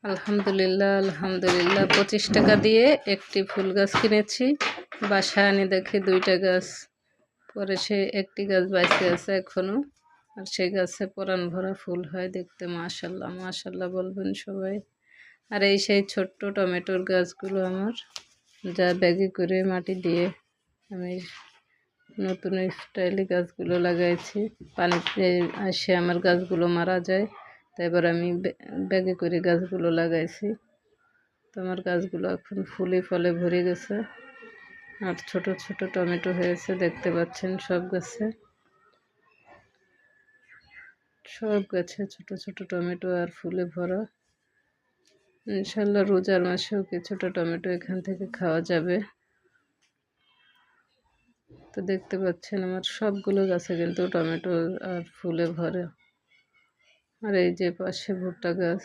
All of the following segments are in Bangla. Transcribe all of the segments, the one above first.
আলহামদুলিল্লাহ, আলহামদুলিল্লাহ 25 টাকা দিয়ে একটি ফুল গাছ কিনেছি। বাসায় আনি দেখি 2টা গাছ। পরে সে একটি গাছ বাইসে আছে এখনো। আর সেই গাছে পরাণ ভরা ফুল হয় দেখতে। মাশাল্লাহ মাশাল্লাহ বলবেন সবাই। আর এই সেই ছোট্ট টমেটোর গাছগুলো আমার, যা ব্যাগে করে মাটি দিয়ে আমি নতুন স্টাইলে গাছগুলো লাগাইছি। পানিতে আসে আমার গাছগুলো মারা যায়, তাই এবার আমি ব্যাগে করে গাছগুলো লাগাইছি। তো আমার গাছগুলো এখন ফুলে ফলে ভরে গেছে। আর ছোট ছোট টমেটো হয়েছে দেখতে পাচ্ছেন। সব গাছে ছোট ছোট টমেটো আর ফুলে ভরা। ইনশাল্লাহ রোজার মাসেও কিছুটা টমেটো এখান থেকে খাওয়া যাবে। তো দেখতে পাচ্ছেন আমার সবগুলো গাছে কিন্তু টমেটো আর ফুলে ভরে। আর এই যে পাশে ভুট্টা গাছ,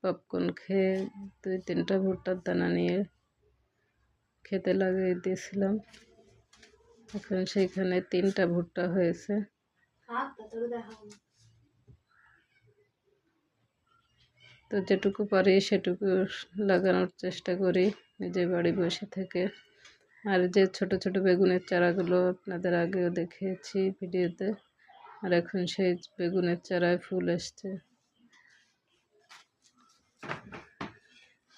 পপকর্ন খেয়ে 2-3টা ভুট্টার দানা নিয়ে খেতে লাগিয়ে দিয়েছিলাম। এখন সেইখানে 3টা ভুট্টা হয়েছে। তো যেটুকু পারি সেটুকু লাগানোর চেষ্টা করি নিজে বাড়ি বসে থেকে। আর যে ছোট ছোট বেগুনের চারাগুলো আপনাদের আগেও দেখিয়েছি ভিডিওতে, আর এখন সেই বেগুনের চারায় ফুল এসছে।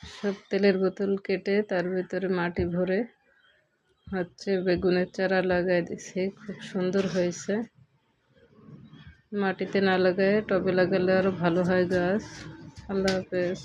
সব তেলের বোতল কেটে তার ভিতরে মাটি ভরে বেগুনের চারা লাগাই দিছি। খুব সুন্দর হয়েছে। মাটিতে না লাগায় টবে লাগালে আরো ভালো হয় গাছ। আল্লাহ হাফেজ।